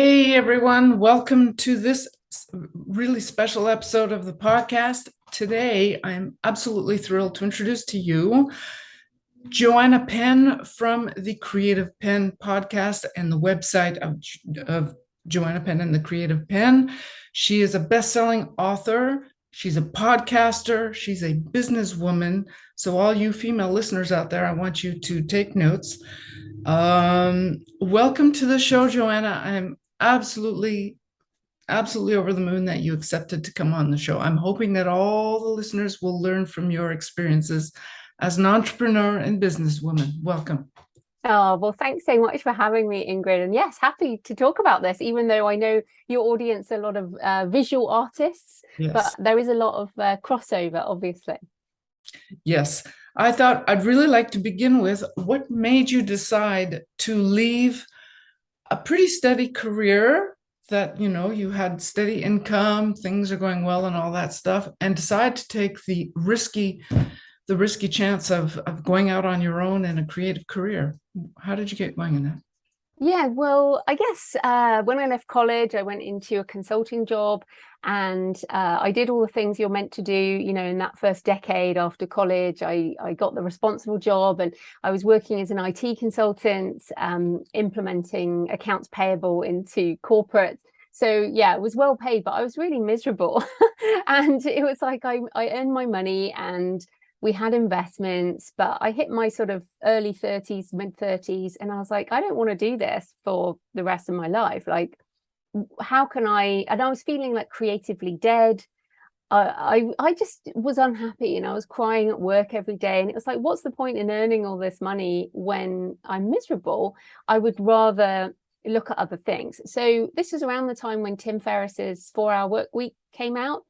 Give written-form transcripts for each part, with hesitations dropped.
Hey everyone, welcome to this really special episode of the podcast. Today, I'm absolutely thrilled to introduce to you Joanna Penn from the Creative Penn Podcast and the website of Joanna Penn and the Creative Penn. She is a best-selling author. She's a podcaster. She's a businesswoman. So all you female listeners out there, I want you to take notes. Welcome to the show, Joanna. I'm absolutely over the moon that you accepted to come on the show. I'm hoping that all the listeners will learn from your experiences as an entrepreneur and businesswoman. Welcome. Oh, well, thanks so much for having me, Ingrid. And yes, happy to talk about this, even though I know your audience are a lot of visual artists, but there is a lot of crossover, obviously. Yes. I thought I'd really like to begin with what made you decide to leave a pretty steady career that, you had steady income, things are going well and all that stuff, and decide to take the risky chance of going out on your own in a creative career. How did you get going in that? Yeah, well, I guess when I left college, I went into a consulting job and I did all the things you're meant to do, in that first decade after college. I got the responsible job and I was working as an IT consultant, implementing accounts payable into corporates. So yeah, it was well paid, but I was really miserable. And it was like I earned my money and we had investments, but I hit my sort of early 30s, mid 30s, and I was like, I don't want to do this for the rest of my life. Like, how can I? And I was feeling like creatively dead. I just was unhappy and I was crying at work every day. And it was like, what's the point in earning all this money when I'm miserable? I would rather look at other things. So this was around the time when Tim Ferriss's 4-Hour Work Week came out.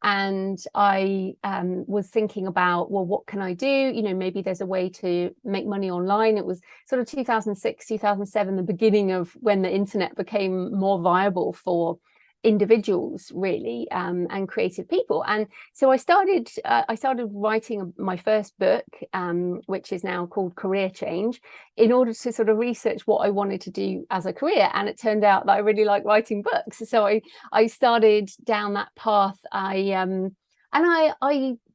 And I was thinking about, well, what can I do? Maybe there's a way to make money online. It was sort of 2006, 2007, the beginning of when the internet became more viable for individuals, really, and creative people. And so I started writing my first book, which is now called Career Change, in order to sort of research what I wanted to do as a career. And it turned out that I really like writing books. So I started down that path. I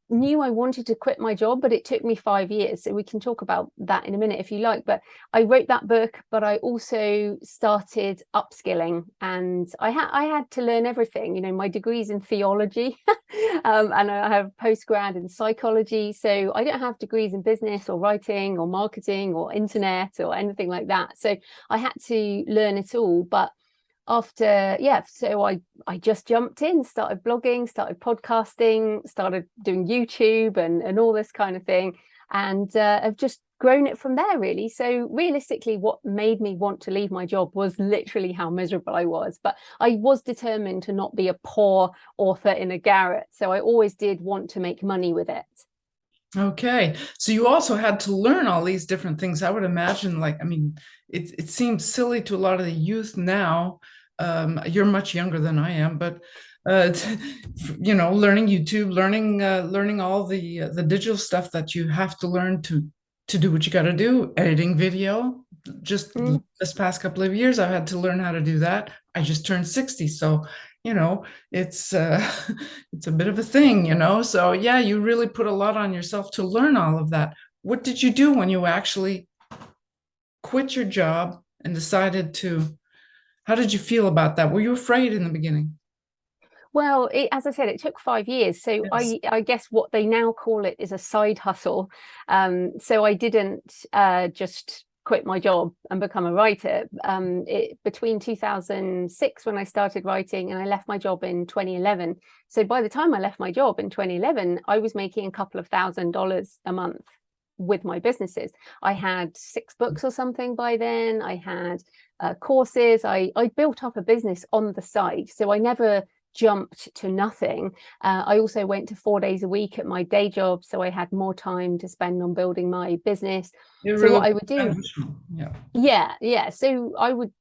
knew I wanted to quit my job, but it took me 5 years. So we can talk about that in a minute if you like. But I wrote that book, but I also started upskilling, and I had to learn everything. My degree's in theology, and I have postgrad in psychology. So I don't have degrees in business or writing or marketing or internet or anything like that. So I had to learn it all. But so I just jumped in, started blogging, started podcasting, started doing YouTube and all this kind of thing, and have just grown it from there, really. So realistically, what made me want to leave my job was literally how miserable I was. But I was determined to not be a poor author in a garret. So I always did want to make money with it. Okay. So you also had to learn all these different things. I would imagine, it seems silly to a lot of the youth now. You're much younger than I am, but learning YouTube, learning all the digital stuff that you have to learn to do what you got to do, editing video. Just this past couple of years, I've had to learn how to do that. I just turned 60, so it's it's a bit of a thing, So yeah, you really put a lot on yourself to learn all of that. What did you do when you actually quit your job and decided to? How did you feel about that? Were you afraid in the beginning? Well, as I said, it took 5 years. So yes. I guess what they now call it is a side hustle. So I didn't just quit my job and become a writer. Between 2006, when I started writing, and I left my job in 2011. So by the time I left my job in 2011, I was making a couple of $1,000s a month with my businesses. I had 6 books or something by then. I had courses. I built up a business on the side. So I never jumped to nothing. I also went to 4 days a week at my day job, so I had more time to spend on building my business. So what I would do, yeah. So I would.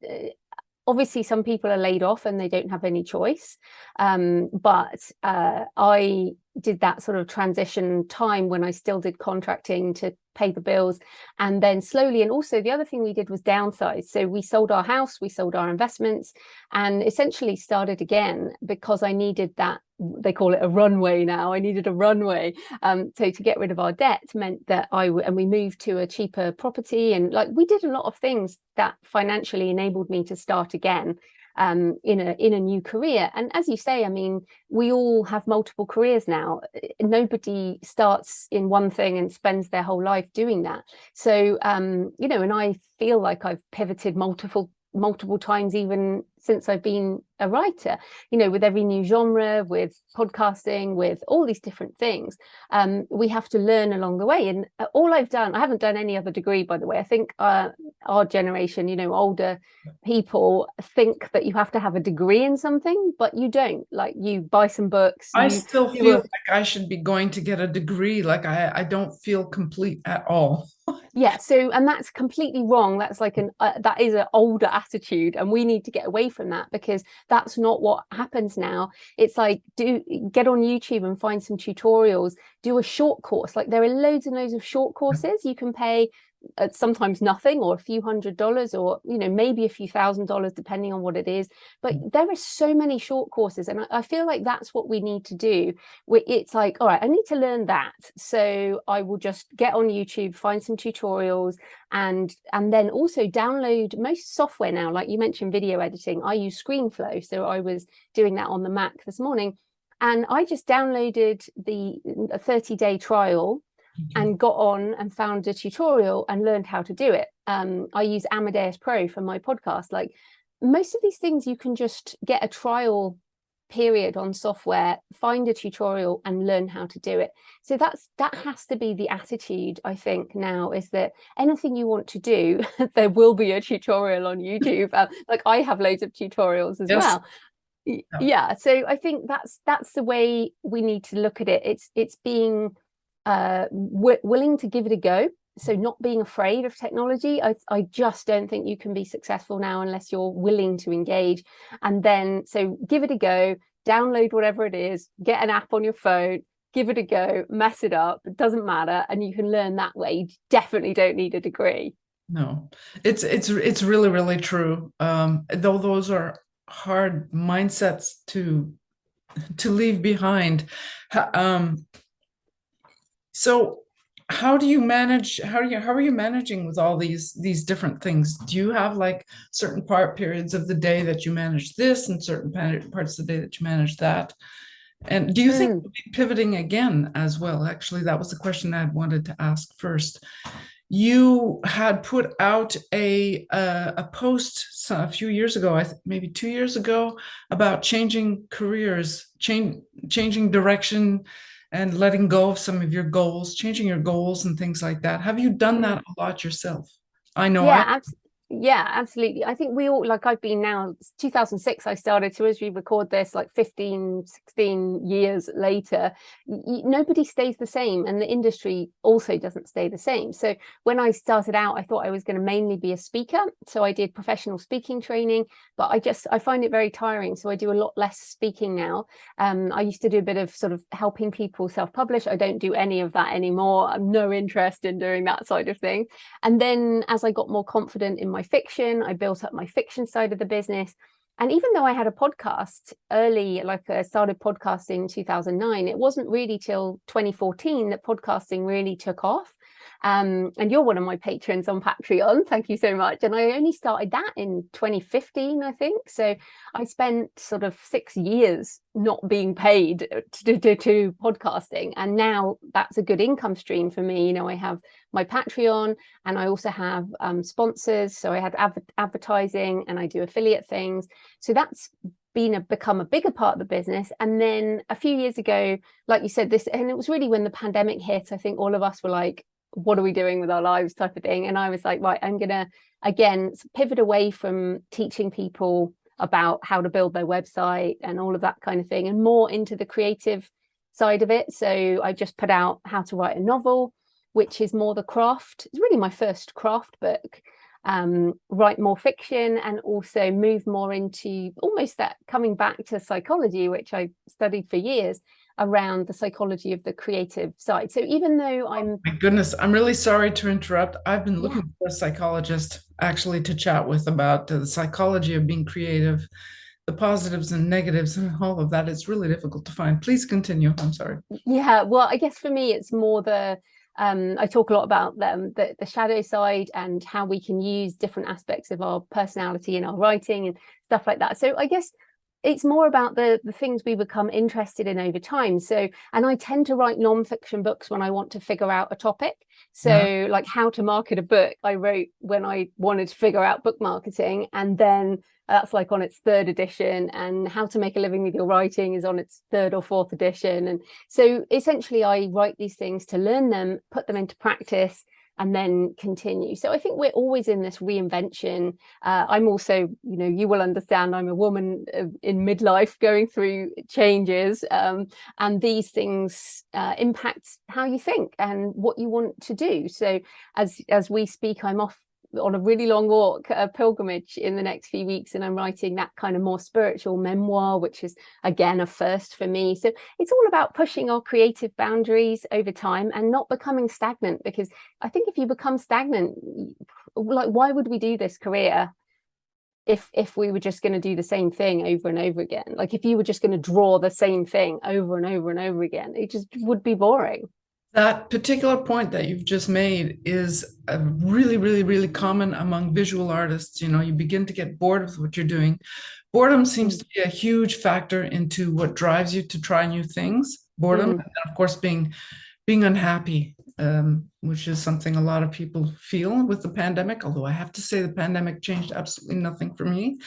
Obviously, some people are laid off and they don't have any choice. But I did that sort of transition time when I still did contracting to pay the bills, and then slowly. And also the other thing we did was downsize. So we sold our house, we sold our investments, and essentially started again because I needed that. They call it a runway now. I needed a runway. So to get rid of our debt meant that and we moved to a cheaper property, and like we did a lot of things that financially enabled me to start again in a new career. And as you say, I mean, we all have multiple careers now. Nobody starts in one thing and spends their whole life doing that. So you know, and I feel like I've pivoted multiple times even since I've been a writer, you know, with every new genre, with podcasting, with all these different things. We have to learn along the way. And all I've done, I haven't done any other degree, by the way. I think our generation, you know, older people think that you have to have a degree in something, but you don't. Like, you buy some books, I you still do feel like I should be going to get a degree. Like I don't feel complete at all. yeah, so, and that's completely wrong. That's like that is an older attitude, and we need to get away from that, because that's not what happens now. It's like, get on YouTube and find some tutorials, do a short course. Like, there are loads and loads of short courses you can pay sometimes nothing, or a few $100s, or, you know, maybe a few $1,000s depending on what it is. But there are so many short courses, and I feel like that's what we need to do. It's like, all right, I need to learn that, so I will just get on YouTube, find some tutorials, and then also download most software now. Like you mentioned video editing, I use ScreenFlow, so I was doing that on the Mac this morning, and I just downloaded the 30-day trial and got on and found a tutorial and learned how to do it. I use Amadeus Pro for my podcast. Like, most of these things, you can just get a trial period on software, find a tutorial, and learn how to do it. So that has to be the attitude, I think, now, is that anything you want to do, there will be a tutorial on YouTube. Like, I have loads of tutorials as well. Yeah, so I think that's the way we need to look at it. It's being willing to give it a go. So not being afraid of technology. I just don't think you can be successful now unless you're willing to engage. And then, so give it a go, download whatever it is, get an app on your phone, give it a go, mess it up, it doesn't matter, and you can learn that way. You definitely don't need a degree. No, it's really, really true. Though those are hard mindsets to leave behind. So how do you manage, how are you managing with all these different things? Do you have like certain periods of the day that you manage this, and certain parts of the day that you manage that? And do you think you'll be pivoting again as well? Actually, that was the question I wanted to ask first. You had put out a post a few years ago, maybe 2 years ago, about changing careers, changing direction, and letting go of some of your goals, changing your goals and things like that. Have you done that a lot yourself? I know Yeah, absolutely. I think we all, like, I've been now, 2006 I started, so as we record this, like 15, 16 years later, nobody stays the same, and the industry also doesn't stay the same. So when I started out, I thought I was going to mainly be a speaker, so I did professional speaking training, but I find it very tiring, so I do a lot less speaking now. I used to do a bit of sort of helping people self-publish. I don't do any of that anymore. I'm no interest in doing that side of things. And then as I got more confident in my fiction, I built up my fiction side of the business. And even though I had a podcast early, like I started podcasting in 2009, it wasn't really till 2014 that podcasting really took off. And you're one of my patrons on Patreon. Thank you so much. And I only started that in 2015, I think. So I spent sort of 6 years not being paid to podcasting. And now that's a good income stream for me. You know, I have my Patreon, and I also have sponsors. So I had advertising, and I do affiliate things. So that's become a bigger part of the business. And then a few years ago, like you said, and it was really when the pandemic hit, I think all of us were like, what are we doing with our lives, type of thing. And I was like, right, I'm gonna again pivot away from teaching people about how to build their website and all of that kind of thing, and more into the creative side of it. So I just put out How to Write a Novel, which is more the craft. It's really my first craft book. write more fiction, and also move more into almost that coming back to psychology, which I studied for years, around the psychology of the creative side. So even though I'm, My goodness, I'm really sorry to interrupt. I've been yeah, looking for a psychologist actually to chat with about the psychology of being creative, the positives and negatives, and all of that. It's really difficult to find. Please continue. I'm sorry. yeah, well, I guess for me, it's more the, I talk a lot about the shadow side and how we can use different aspects of our personality in our writing and stuff like that. So I guess it's more about the things we become interested in over time. So, and I tend to write non-fiction books when I want to figure out a topic. Yeah. So like how to market a book, I wrote when I wanted to figure out book marketing, and then that's like on its third edition, and how to make a living with your writing is on its third or fourth edition. And so essentially I write these things to learn them, put them into practice, and then continue. So I think we're always in this reinvention. I'm also, you will understand, I'm a woman in midlife going through changes, and these things impact how you think and what you want to do. So as we speak, I'm off on a really long walk, a pilgrimage in the next few weeks, and I'm writing that kind of more spiritual memoir, which is again a first for me. So it's all about pushing our creative boundaries over time and not becoming stagnant, because I think if you become stagnant, like, why would we do this career if we were just going to do the same thing over and over again? Like if you were just going to draw the same thing over and over and over again, it just would be boring. That particular point that you've just made is a really, really, really common among visual artists. You begin to get bored with what you're doing. Boredom seems to be a huge factor into what drives you to try new things. Boredom, and then of course, being unhappy, which is something a lot of people feel with the pandemic. Although I have to say, the pandemic changed absolutely nothing for me.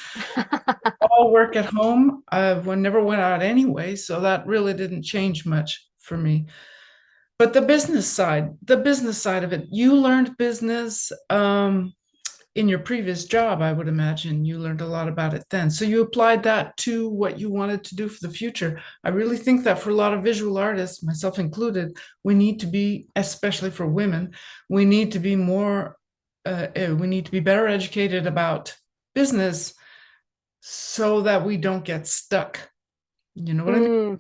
All work at home. One never went out anyway, so that really didn't change much for me. But the business side of it, you learned business in your previous job, I would imagine. You learned a lot about it then. So you applied that to what you wanted to do for the future. I really think that for a lot of visual artists, myself included, we need to be, especially for women, we need to be we need to be better educated about business so that we don't get stuck. You know what I mean?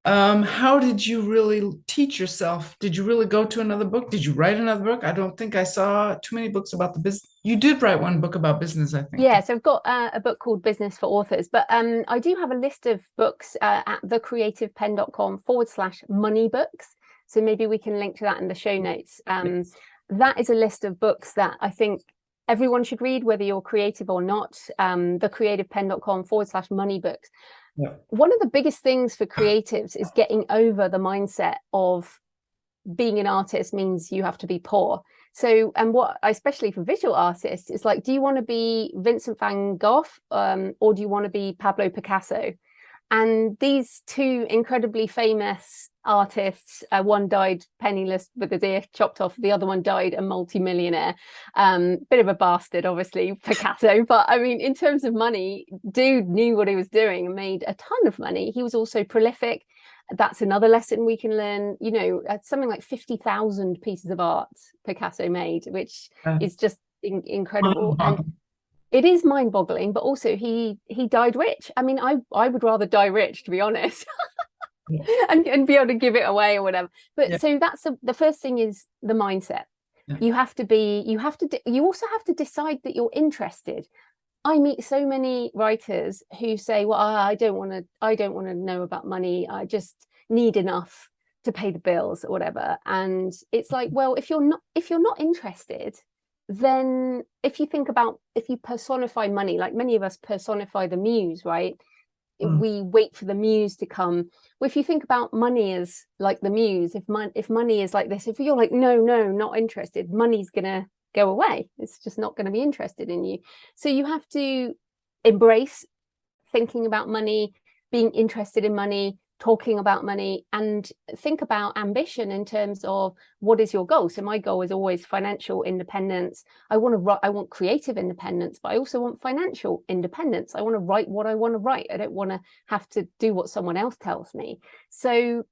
How did you really teach yourself? Did you really go to another book? Did you write another book? I don't think I saw too many books about the business. You did write one book about business, I think. Yeah, so I've got a book called Business for Authors, but I do have a list of books at thecreativepenn.com/money books. So maybe we can link to that in the show notes. That is a list of books that I think everyone should read, whether you're creative or not. Thecreativepenn.com/money books. Yeah. One of the biggest things for creatives is getting over the mindset of being an artist means you have to be poor. So, and what, especially for visual artists, is like, do you want to be Vincent van Gogh, or do you want to be Pablo Picasso? And these two incredibly famous artists, one died penniless with his ear chopped off, the other one died a multi-millionaire. Bit of a bastard, obviously, Picasso, but I mean, in terms of money, dude knew what he was doing and made a ton of money. He was also prolific. That's another lesson we can learn. Something like 50,000 pieces of art Picasso made, which is just incredible. And it is mind-boggling, but also he died rich. I mean, I would rather die rich, to be honest, and be able to give it away or whatever. But so that's the first thing, is the mindset. You also have to decide that you're interested. I meet so many writers who say, well, I don't want to know about money. I just need enough to pay the bills or whatever. And it's like, well, if you're not interested, then if you personify money, like many of us personify the muse, right? We wait for the muse to come. Well, if you think about money as like the muse, if money is like this, if you're like, no, not interested, money's gonna go away. It's just not going to be interested in you. So you have to embrace thinking about money, being interested in money, talking about money, and think about ambition in terms of what is your goal. So my goal is always financial independence. I want creative independence, but I also want financial independence. I want to write what I want to write. I don't want to have to do what someone else tells me. So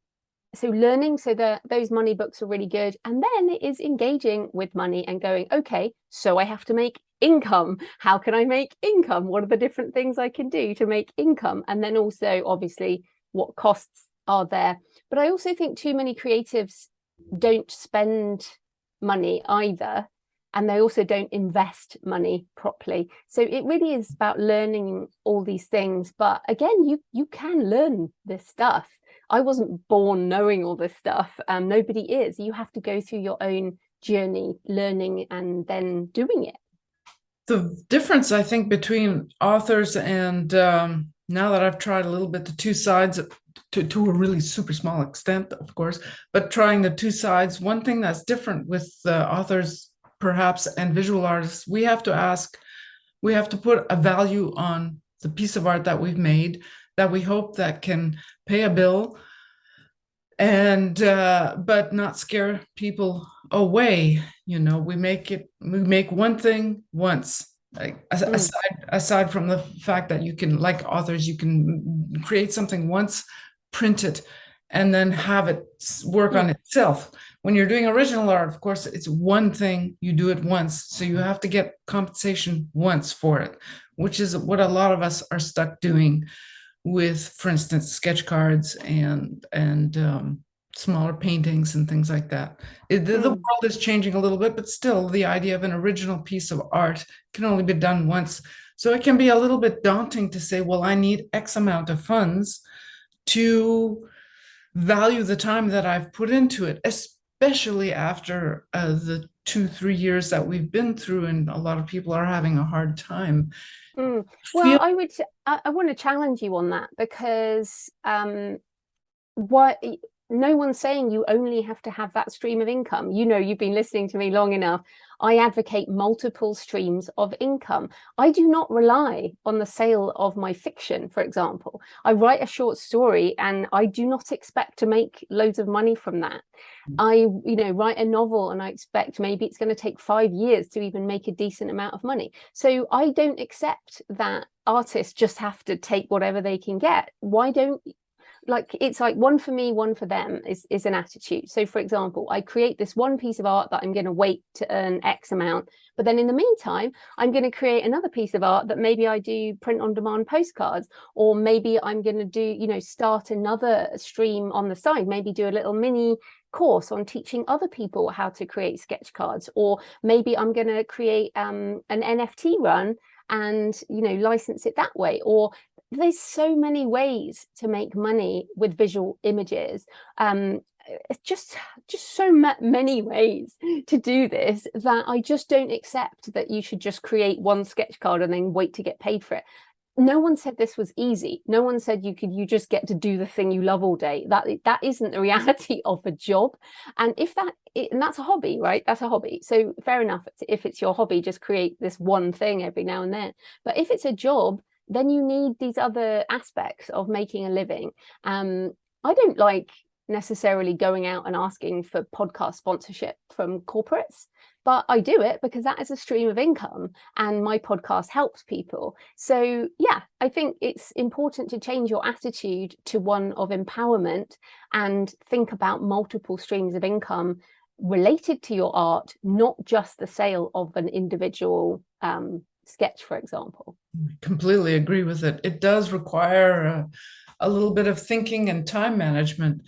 learning, those money books are really good. And then it is engaging with money and going, okay, so I have to make income. How can I make income? What are the different things I can do to make income? And then also, obviously, what costs are there? But I also think too many creatives don't spend money either, and they also don't invest money properly. So it really is about learning all these things. But again, you can learn this stuff. I wasn't born knowing all this stuff. Nobody is. You have to go through your own journey, learning and then doing it. The difference, I think, between authors and now that I've tried a little bit the two sides, to a really super small extent, of course, but trying the two sides, one thing that's different with authors perhaps and visual artists, we have to put a value on the piece of art that we've made, that we hope that can pay a bill, and but not scare people away. We make one thing once. Like aside from the fact that you can, like authors, you can create something once, print it, and then have it work on itself. When you're doing original art, of course, it's one thing, you do it once, so you have to get compensation once for it, which is what a lot of us are stuck doing with, for instance, sketch cards and smaller paintings and things like that. The world is changing a little bit, but still the idea of an original piece of art can only be done once. So it can be a little bit daunting to say, well, I need X amount of funds to value the time that I've put into it, especially after the 2-3 years that we've been through, and a lot of people are having a hard time. Well, I want to challenge you on that, because what no one's saying you only have to have that stream of income. You've been listening to me long enough. I advocate multiple streams of income. I do not rely on the sale of my fiction, for example. I write a short story and I do not expect to make loads of money from that. I write a novel and I expect maybe it's going to take 5 years to even make a decent amount of money. So I don't accept that artists just have to take whatever they can get. Why don't, it's like one for me, one for them is an attitude. So for example, I create this one piece of art that I'm going to wait to earn X amount, but then in the meantime, I'm going to create another piece of art that maybe I do print on demand postcards, or maybe I'm going to do, start another stream on the side, maybe do a little mini course on teaching other people how to create sketch cards, or maybe I'm going to create an NFT run and license it that way. Or there's so many ways to make money with visual images. It's just so many ways to do this, that I just don't accept that you should just create one sketch card and then wait to get paid for it. No one said this was easy. No one said you just get to do the thing you love all day. That isn't the reality of a job. And and that's a hobby, right? That's a hobby. So fair enough. If it's your hobby, just create this one thing every now and then. But if it's a job, then you need these other aspects of making a living. I don't like necessarily going out and asking for podcast sponsorship from corporates, but I do it because that is a stream of income and my podcast helps people. So yeah, I think it's important to change your attitude to one of empowerment and think about multiple streams of income related to your art, not just the sale of an individual sketch, for example. Completely agree with it. It does require a little bit of thinking and time management,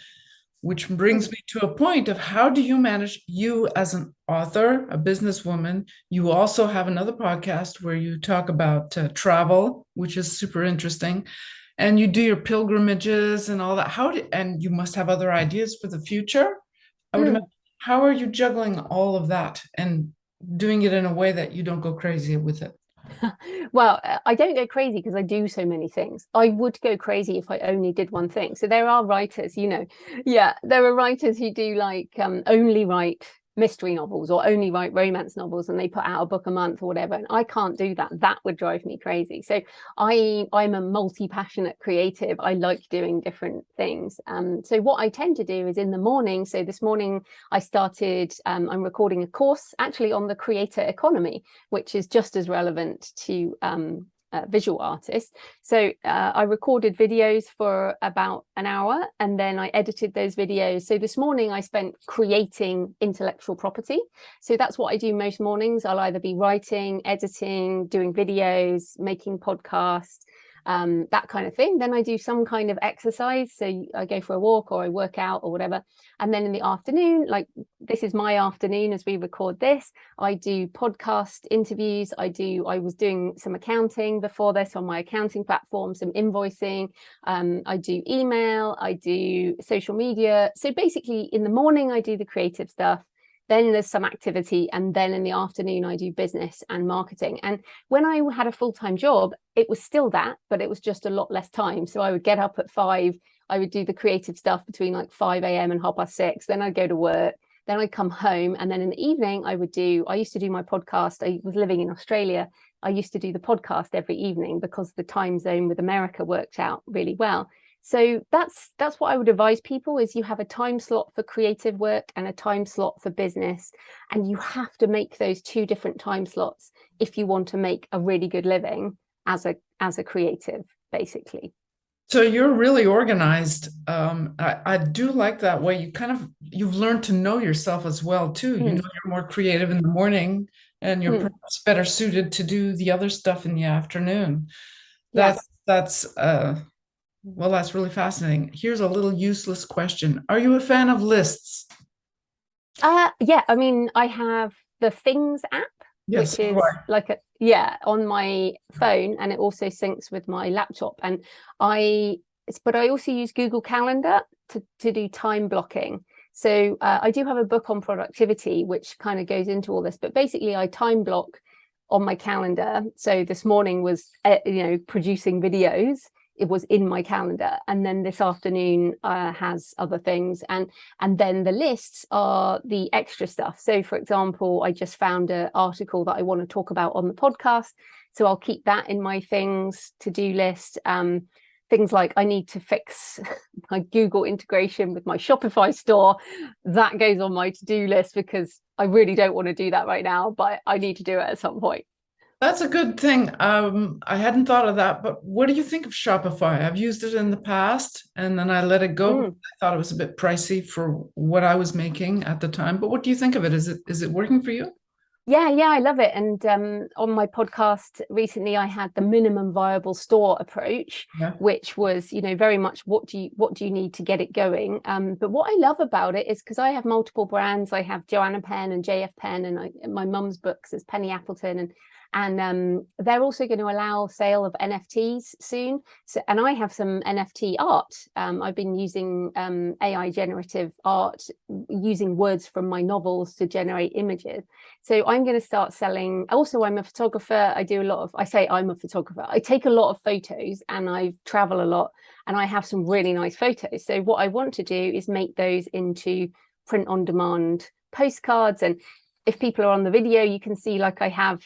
which brings me to a point of, how do you manage, you as an author, a businesswoman? You also have another podcast where you talk about travel, which is super interesting, and you do your pilgrimages and all that. And you must have other ideas for the future, I would imagine. How are you juggling all of that and doing it in a way that you don't go crazy with it? Well, I don't go crazy because I do so many things. I would go crazy if I only did one thing. So there are writers, there are writers who do only write mystery novels or only write romance novels, and they put out a book a month or whatever. And I can't do that. That would drive me crazy. So I'm a multi-passionate creative. I like doing different things. So what I tend to do is in the morning. So this morning I started, I'm recording a course actually on the creator economy, which is just as relevant to visual artist. So I recorded videos for about an hour and then I edited those videos. So this morning I spent creating intellectual property. So that's what I do most mornings. I'll either be writing, editing, doing videos, making podcasts, that kind of thing. Then I do some kind of exercise. So I go for a walk or I work out or whatever. And then in the afternoon, like this is my afternoon as we record this, I do podcast interviews. I was doing some accounting before this on my accounting platform, some invoicing. I do email, I do social media. So basically in the morning, I do the creative stuff. Then there's some activity. And then in the afternoon, I do business and marketing. And when I had a full-time job, it was still that, but it was just a lot less time. So I would get up at 5, I would do the creative stuff between like 5 a.m. and 6:30. Then I'd go to work. Then I'd come home. And then in the evening, I used to do my podcast. I was living in Australia. I used to do the podcast every evening because the time zone with America worked out really well. So that's what I would advise people is you have a time slot for creative work and a time slot for business. And you have to make those 2 different time slots if you want to make a really good living as a creative, basically. So you're really organized. I do like that way. You've learned to know yourself as well too. You know, you're more creative in the morning and you're perhaps better suited to do the other stuff in the afternoon. That's well, that's really fascinating. Here's a little useless question. Are you a fan of lists? Yeah, I mean, I have the Things app, Yes, which is like on my phone, and it also syncs with my laptop. And but I also use Google Calendar to do time blocking. So I do have a book on productivity, which kind of goes into all this, but basically I time block on my calendar. So this morning was, producing videos. It was in my calendar, and then this afternoon has other things, and then the lists are the extra stuff. So for example, I just found an article that I want to talk about on the podcast, so I'll keep that in my things to-do list. Things like I need to fix my Google integration with my Shopify store, that goes on my to-do list because I really don't want to do that right now, but I need to do it at some point. That's a good thing. I hadn't thought of that, but what do you think of Shopify? I've used it in the past and then I let it go. I thought it was a bit pricey for what I was making at the time. But what do you think of it? Is it working for you? Yeah, I love it. And on my podcast recently, I had the minimum viable store approach, which was, very much what do you need to get it going. But what I love about it is because I have multiple brands. I have Joanna Penn and JF Penn, and my mum's books is Penny Appleton, and they're also going to allow sale of NFTs soon. So, and I have some NFT art. I've been using AI generative art, using words from my novels to generate images. So I'm going to start selling. Also, I'm a photographer. I say I'm a photographer. I take a lot of photos and I travel a lot and I have some really nice photos. So what I want to do is make those into print on demand postcards. And if people are on the video, you can see like I have,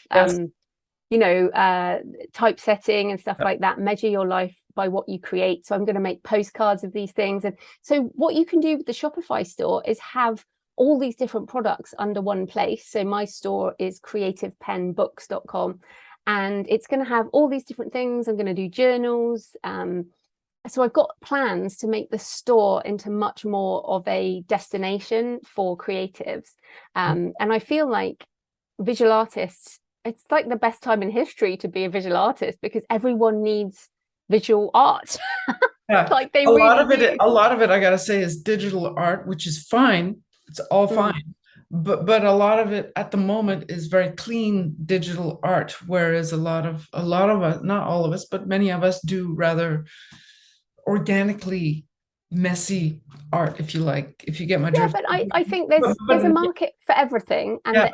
typesetting and stuff like that. Measure your life by what you create. So I'm going to make postcards of these things. And so what you can do with the Shopify store is have all these different products under one place. So my store is creativepennbooks.com, and it's going to have all these different things. I'm going to do journals. So I've got plans to make the store into much more of a destination for creatives. And I feel like visual artists, it's like the best time in history to be a visual artist because everyone needs visual art. Like they really do. A lot of it, I gotta say, is digital art, which is fine. It's all fine. But a lot of it at the moment is very clean digital art, whereas a lot of us, not all of us, but many of us do rather organically messy art, if you like, if you get my drift. But I think there's a market for everything, and that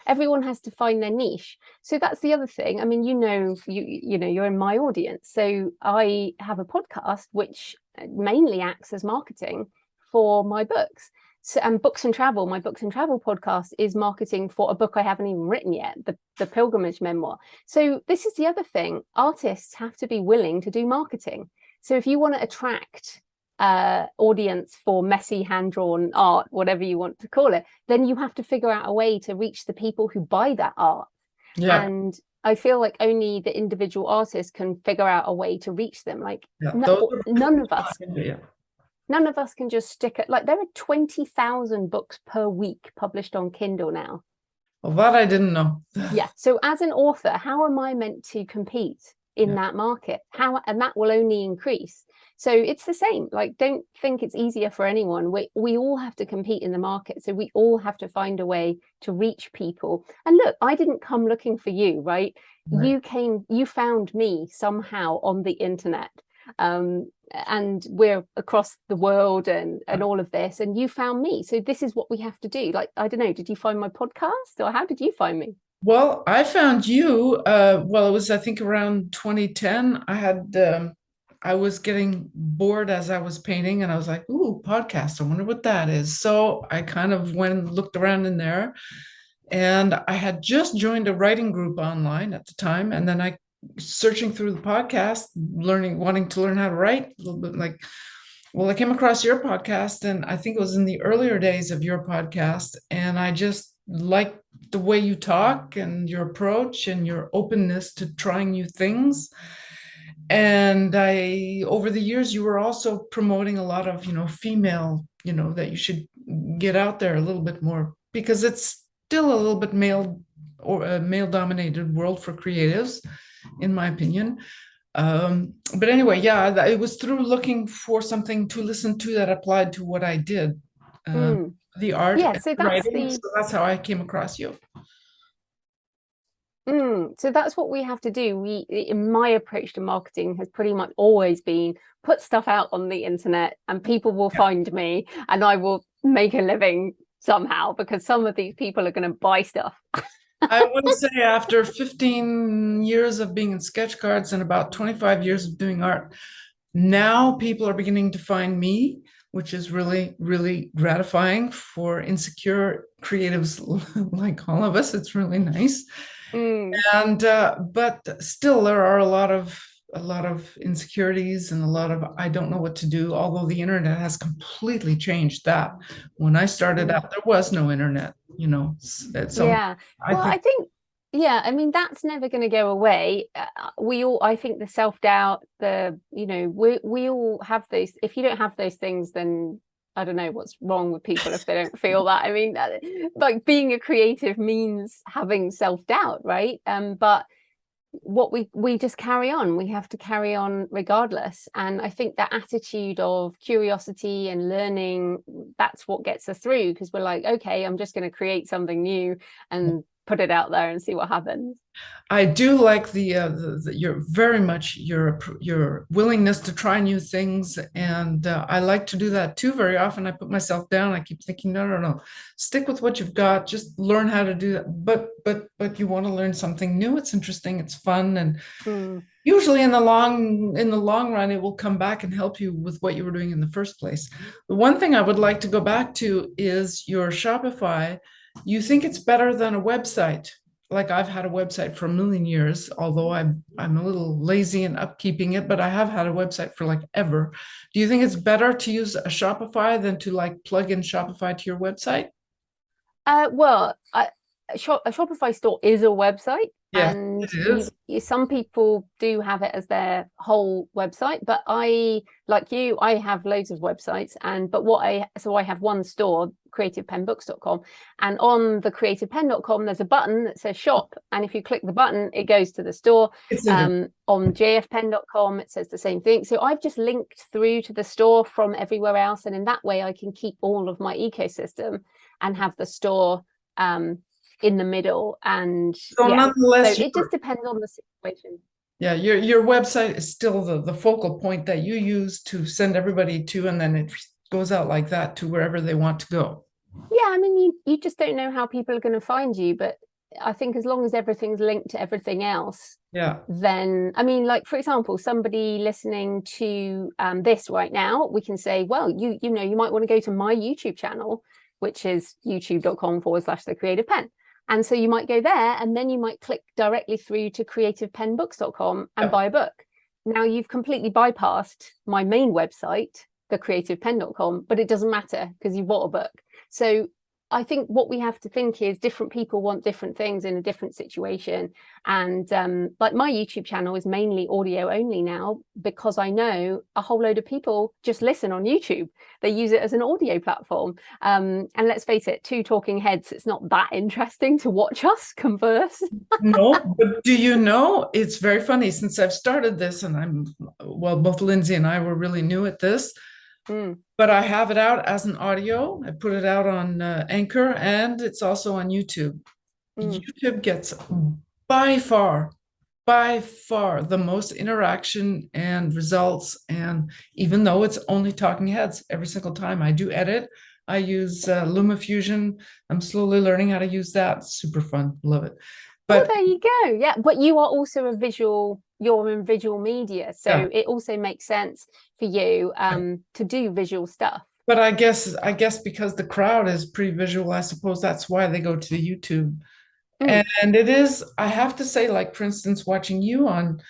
everyone has to find their niche. So that's the other thing. I mean, you're in my audience. So I have a podcast which mainly acts as marketing for my books. So, and Books and Travel, my Books and Travel podcast is marketing for a book I haven't even written yet, the Pilgrimage Memoir. So this is the other thing. Artists have to be willing to do marketing. So if you want to attract audience for messy hand-drawn art, whatever you want to call it, then you have to figure out a way to reach the people who buy that art. And I feel like only the individual artists can figure out a way to reach them. Like Yeah, those are none of us, yeah. none of us can just stick it. Like there are 20,000 books per week published on Kindle now. Well, that I didn't know. Yeah. So as an author, how am I meant to compete in Yeah. that market? And that will only increase. So it's the same. Like, don't think it's easier for anyone. We all have to compete in the market. So we all have to find a way to reach people. And look, I didn't come looking for you, right? Right. You found me somehow on the internet. And we're across the world and all of this, and you found me. So this is what we have to do. Like, I don't know, did you find my podcast, or how did you find me? Well, I found you, well, it was, I think, around 2010. I was getting bored as I was painting, and I was like, ooh, podcast, I wonder what that is. So I kind of went and looked around in there, and I had just joined a writing group online at the time. And then I, searching through the podcast, wanting to learn how to write a little bit, like, well, I came across your podcast, and I think it was in the earlier days of your podcast. And I just liked the way you talk and your approach and your openness to trying new things. And over the years, you were also promoting a lot of, female, that you should get out there a little bit more, because it's still a little bit male or a male dominated world for creatives, in my opinion. But anyway, yeah, it was through looking for something to listen to that applied to what I did, uh, Mm. the art Yeah, and so that's writing. the So that's how I came across you. so that's what we have to do. My approach to marketing has pretty much always been put stuff out on the internet, and people will Yeah. find me, and I will make a living somehow, because some of these people are going to buy stuff. I would say after 15 years of being in sketch cards and about 25 years of doing art, now people are beginning to find me, which is really, really gratifying for insecure creatives like all of us. It's really nice. Mm. And but still there are a lot of insecurities and a lot of I don't know what to do, although the internet has completely changed that. When I started Mm. out, there was no internet, so Yeah. I Well, think. I think, yeah, I mean, that's never going to go away. I think the self-doubt, we all have those. If you don't have those things, then I don't know what's wrong with people if they don't feel that. I mean, like being a creative means having self-doubt, right? But what we just carry on. We have to carry on regardless. And I think that attitude of curiosity and learning, that's what gets us through, because we're like, okay, I'm just going to create something new and put it out there and see what happens. I do like your very much your willingness to try new things, and I like to do that too. Very often, I put myself down. I keep thinking, no, no, no, stick with what you've got. Just learn how to do that. But you want to learn something new. It's interesting. It's fun, and Mm. usually in the long run, it will come back and help you with what you were doing in the first place. The one thing I would like to go back to is your Shopify. You think it's better than a website? Like I've had a website for a million years, although I'm a little lazy in upkeeping it, but I have had a website for like ever. Do you think it's better to use a Shopify than to like plug in Shopify to your website? Well, a Shopify store is a website, Yeah, and it is. some people do have it as their whole website. But like you, I have loads of websites, so I have one store, creativepenbooks.com, and on the creativepen.com, there's a button that says shop, and if you click the button, it goes to the store. It's inter- On jfpen.com, it says the same thing. So I've just linked through to the store from everywhere else, and in that way, I can keep all of my ecosystem and have the store in the middle. And so yeah, so nonetheless, it just depends on the situation. yeah, your website is still the focal point that you use to send everybody to, and then it goes out like that to wherever they want to go. Yeah, I mean, you just don't know how people are going to find you, but I think as long as everything's linked to everything else, Yeah. then I mean, like for example, somebody listening to this right now, we can say, well, you might want to go to my YouTube channel, which is youtube.com/the Creative Penn. And so you might go there, and then you might click directly through to creativepenbooks.com and Yeah. buy a book. Now you've completely bypassed my main website, thecreativepen.com, but it doesn't matter because you bought a book. So I think what we have to think is different people want different things in a different situation. And like my YouTube channel is mainly audio only now, because I know a whole load of people just listen on YouTube. They use it as an audio platform. And let's face it, two talking heads, it's not that interesting to watch us converse. No, but do you know, it's very funny since I've started this, and well, both Lindsay and I were really new at this, Mm, but I have it out as an audio. I put it out on Anchor, and it's also on YouTube. mm. YouTube gets by far, by far the most interaction and results. And even though it's only talking heads every single time I do edit, I use LumaFusion. I'm slowly learning how to use that. Super fun. Love it. Oh, But there you go. Yeah, but you are also you're in visual media, yeah, so it also makes sense for you to do visual stuff. but I guess because the crowd is pretty visual, I suppose that's why they go to the YouTube. Mm, And it is, I have to say, like for instance, watching you on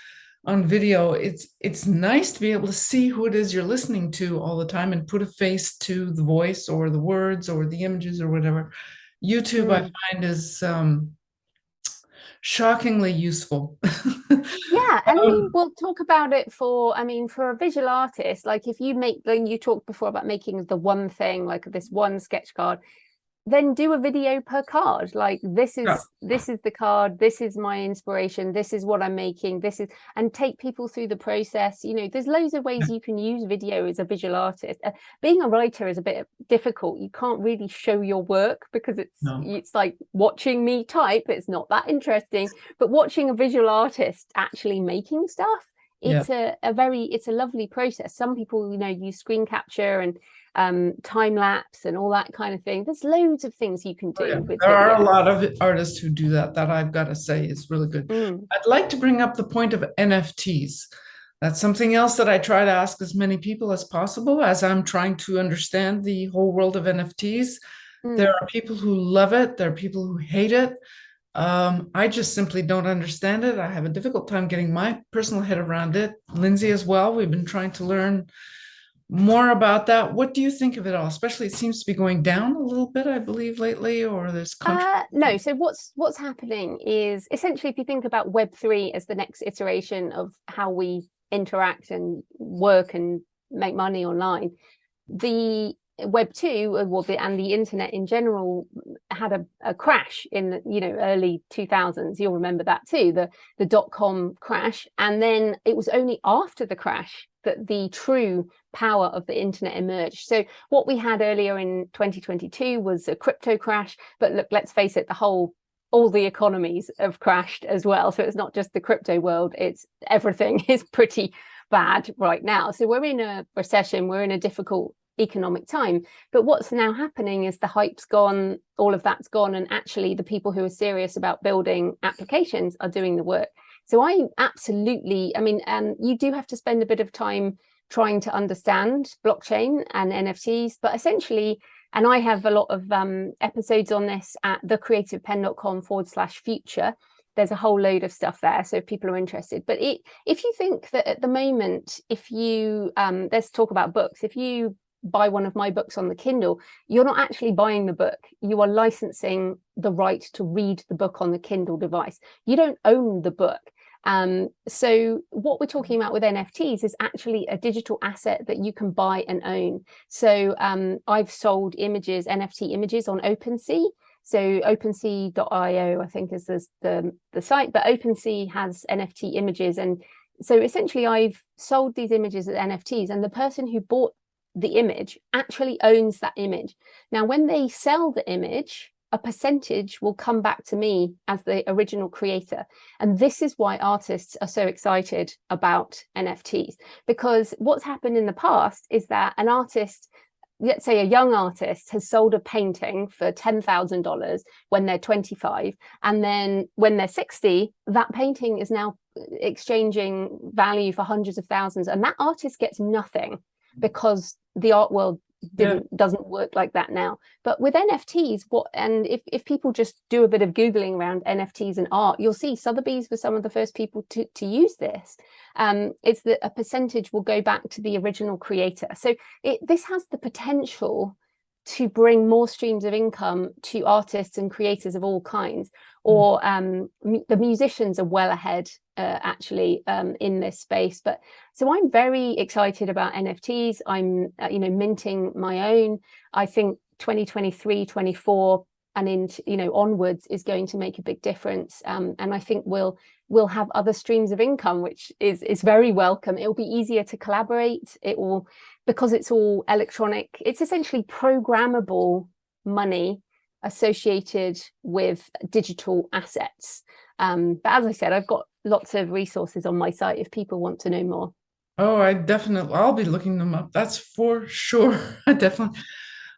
video, it's nice to be able to see who it is you're listening to all the time and put a face to the voice or the words or the images or whatever. YouTube, I mm. find, is shockingly useful. Yeah, and I mean, Um, we'll talk about it for, I mean, for a visual artist, like if you make, like you talked before about making the one thing, like this one sketch card, then do a video per card. Like yeah, this is the card, this is my inspiration, this is what I'm making, this is, and take people through the process. You know, there's loads of ways you can use video as a visual artist. Being a writer is a bit difficult. You can't really show your work because no, it's like watching me type, it's not that interesting. But watching a visual artist actually making stuff, yeah. it's it's a lovely process. Some people, you know, use screen capture and time lapse and all that kind of thing. There's loads of things you can Oh, yeah. do with There are a video. lot of artists who do that, that I've got to say is really good. Mm, I'd like to bring up the point of NFTs. That's something else that I try to ask as many people as possible as I'm trying to understand the whole world of NFTs. There mm. are people who love it, there are people who hate it. I just simply don't understand it. I have a difficult time getting my personal head around it. Lindsay as well. We've been trying to learn more about that. What do you think of it all? Especially, it seems to be going down a little bit, I believe, lately, or there's No, controversy. so what's happening is essentially if you think about Web3 as the next iteration of how we interact and work and make money online, the Web 2 and the internet in general had a crash in the, you know, early 2000s. You'll remember that too, the dot-com crash. And then it was only after the crash that the true power of the internet emerged. So what we had earlier in 2022 was a crypto crash, but look, let's face it, all the economies have crashed as well. So it's not just the crypto world, it's everything is pretty bad right now. So we're in a recession, we're in a difficult economic time. But what's now happening is the hype's gone, all of that's gone, and actually the people who are serious about building applications are doing the work. So I absolutely, I mean, you do have to spend a bit of time trying to understand blockchain and NFTs, but essentially, and I have a lot of episodes on this at thecreativepenn.com/future. There's a whole load of stuff there, so if people are interested. But if you think that at the moment, if you let's talk about books. If you buy one of my books on the Kindle, you're not actually buying the book. You are licensing the right to read the book on the Kindle device. You don't own the book. So what we're talking about with NFTs is actually a digital asset that you can buy and own. So I've sold images, NFT images on OpenSea. So OpenSea.io, I think is the site, but OpenSea has NFT images. And so essentially I've sold these images as NFTs, and the person who bought the image actually owns that image. Now, when they sell the image, a percentage will come back to me as the original creator. And this is why artists are so excited about NFTs, because what's happened in the past is that an artist, let's say a young artist, has sold a painting for $10,000 when they're 25. And then when they're 60, that painting is now exchanging value for hundreds of thousands. And that artist gets nothing because the art world Yeah. doesn't work like that now. But with NFTs, if people just do a bit of Googling around NFTs and art, you'll see Sotheby's was some of the first people to use this. It's that a percentage will go back to the original creator. So this has the potential to bring more streams of income to artists and creators of all kinds. Or the musicians are well ahead actually in this space. But so I'm very excited about NFTs. I'm minting my own. I think 2023, 24 and into onwards is going to make a big difference. And I think we'll have other streams of income, which is very welcome. It'll be easier to collaborate. It will, because it's all electronic. It's essentially programmable money associated with digital assets. But as I said, I've got lots of resources on my site if people want to know more. Oh, I'll be looking them up. That's for sure. Definitely.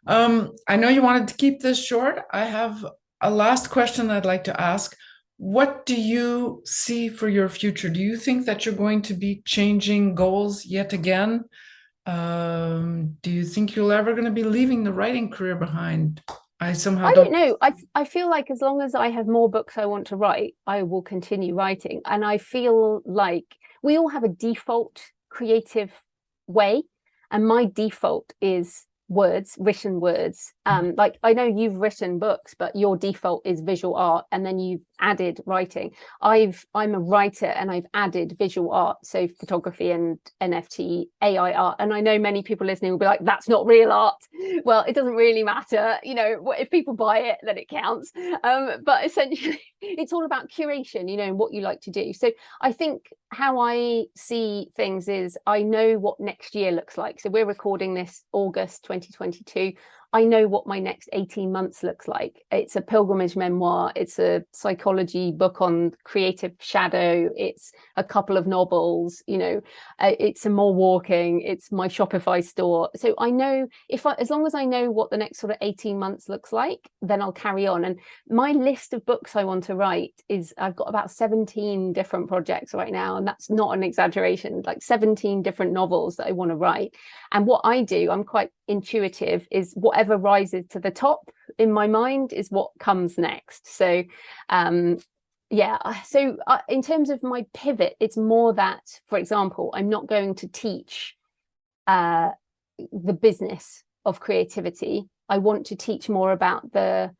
I know you wanted to keep this short. I have a last question I'd like to ask. What do you see for your future? Do you think that you're going to be changing goals yet again? Do you think you're ever going to be leaving the writing career behind? I don't know. I feel like as long as I have more books I want to write, I will continue writing. And I feel like we all have a default creative way. And my default is written words. Like I know you've written books, but your default is visual art, and then you've added writing. I'm a writer and I've added visual art, so photography and NFT, AI art. And I know many people listening will be like, that's not real art. Well, it doesn't really matter. If people buy it, then it counts. But essentially it's all about curation, and what you like to do. So I think how I see things is I know what next year looks like. So we're recording this August 2022. I know what my next 18 months looks like. It's a pilgrimage memoir. It's a psychology book on creative shadow. It's a couple of novels, it's some more walking. It's my Shopify store. So I know as long as I know what the next sort of 18 months looks like, then I'll carry on. And my list of books I want to write is I've got about 17 different projects right now. And that's not an exaggeration, like 17 different novels that I want to write. And what I do, I'm quite intuitive, is whatever rises to the top in my mind is what comes next. So in terms of my pivot, it's more that, for example, I'm not going to teach the business of creativity. I want to teach more about the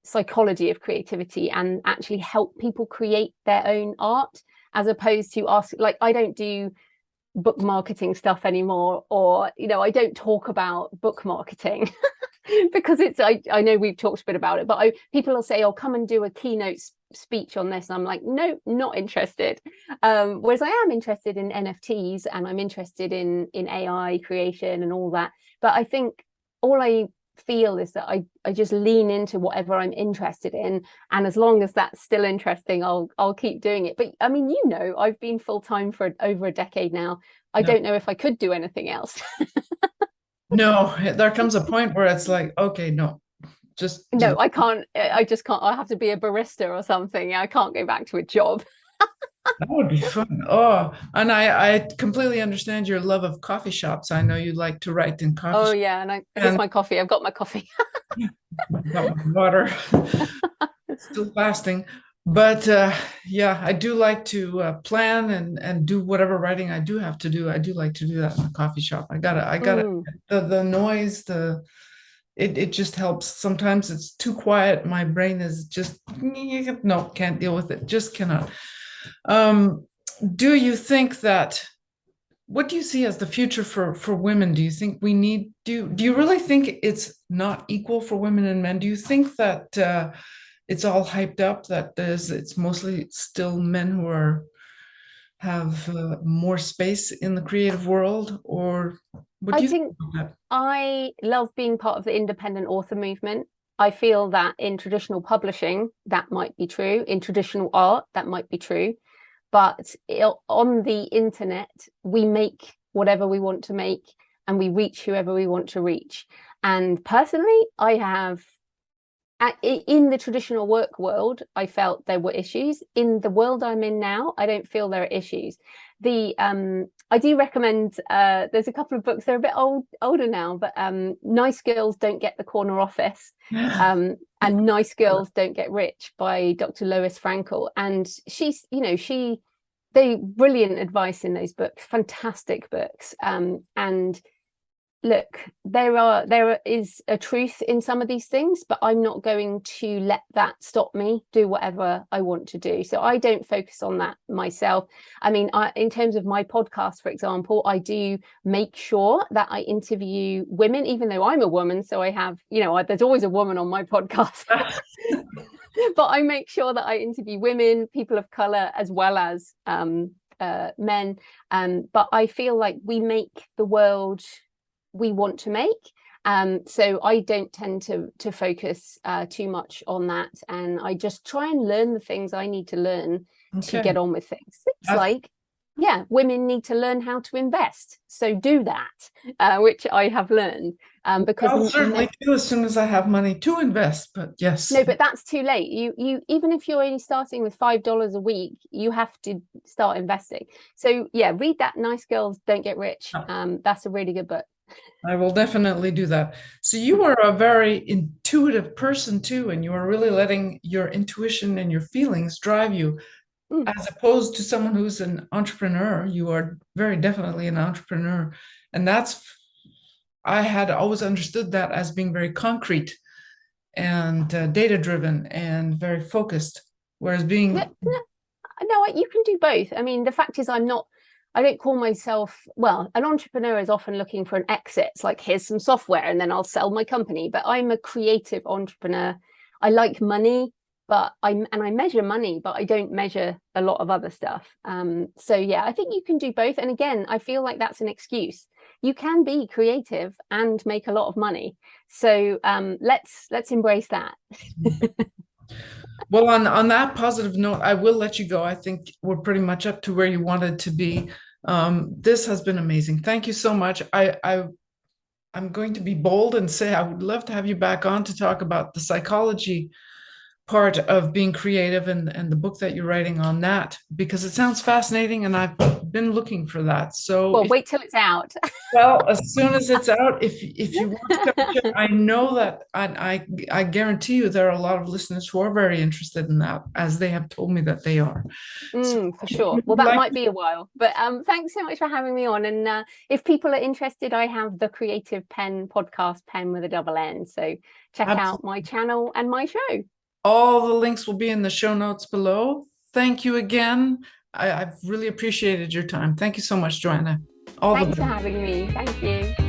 psychology of creativity and actually help people create their own art, as opposed to I don't do book marketing stuff anymore, or I don't talk about book marketing because I know we've talked a bit about it, but people will say, oh, come and do a keynote speech on this, and I'm like, no, not interested. Whereas I am interested in NFTs and I'm interested in AI creation and all that. But I think all I feel is that I just lean into whatever I'm interested in, and as long as that's still interesting, I'll keep doing it. But I mean, I've been full-time for over a decade now. I don't know if I could do anything else. No, there comes a point where it's like, okay, no, no, I can't. I just can't. I have to be a barista or something. I can't go back to a job. That would be fun. Oh, and I completely understand your love of coffee shops. I know you like to write in coffee shops. Yeah, and here's my coffee. I've got my coffee. Got my water. Still fasting. But I do like to plan and do whatever writing I do have to do. I do like to do that in a coffee shop. I gotta the noise, it just helps. Sometimes it's too quiet. My brain is just no, can't deal with it. Just cannot. Do you think that what do you see as the future for women? Do you think we need do you really think it's not equal for women and men? Do you think that it's all hyped up, that it's mostly still men who have more space in the creative world, or what do you think about that? I love being part of the independent author movement. I feel that in traditional publishing, that might be true. In traditional art, that might be true. But on the internet, we make whatever we want to make and we reach whoever we want to reach. And personally, I have, in the traditional work world, I felt there were issues. In the world I'm in now, I don't feel there are issues. I do recommend, there's a couple of books, they're a bit older now, but Nice Girls Don't Get the Corner Office and Nice Girls Don't Get Rich by Dr. Lois Frankel. And they brilliant advice in those books, fantastic books. And look, there is a truth in some of these things, but I'm not going to let that stop me do whatever I want to do. So I don't focus on that myself. I mean, in terms of my podcast, for example, I do make sure that I interview women, even though I'm a woman. So I have, there's always a woman on my podcast. But I make sure that I interview women, people of color, as well as men. But I feel like we make the world we want to make. So I don't tend to focus too much on that. And I just try and learn the things I need to learn to get on with things. It's like, women need to learn how to invest. So do that, which I have learned. Because I'll certainly do as soon as I have money to invest, but yes. No, but that's too late. You even if you're only starting with $5 a week, you have to start investing. So read that Nice Girls Don't Get Rich. That's a really good book. I will definitely do that. So you are a very intuitive person too, and you are really letting your intuition and your feelings drive you, as opposed to someone who's an entrepreneur. You are very definitely an entrepreneur, and I had always understood that as being very concrete and data driven and very focused, whereas being no, you can do both. I mean, the fact is, I don't call myself, an entrepreneur is often looking for an exit. It's like, here's some software and then I'll sell my company. But I'm a creative entrepreneur. I like money, but I measure money, but I don't measure a lot of other stuff. So I think you can do both. And again, I feel like that's an excuse. You can be creative and make a lot of money. So let's embrace that. Well, on that positive note, I will let you go. I think we're pretty much up to where you wanted to be. This has been amazing. Thank you so much. I'm going to be bold and say I would love to have you back on to talk about the psychology part of being creative and the book that you're writing on that, because it sounds fascinating and I've been looking for that. So wait till it's out. Well, as soon as it's out, if you want to come to, I know that I guarantee you there are a lot of listeners who are very interested in that, as they have told me that they are. For sure. Well, that might be a while, but thanks so much for having me on. And if people are interested, I have the Creative Penn Podcast, Penn with a double N. So check out my channel and my show. All the links will be in the show notes below. Thank you again. I've really appreciated your time. Thank you so much, Joanna. Thanks for having me. Thank you.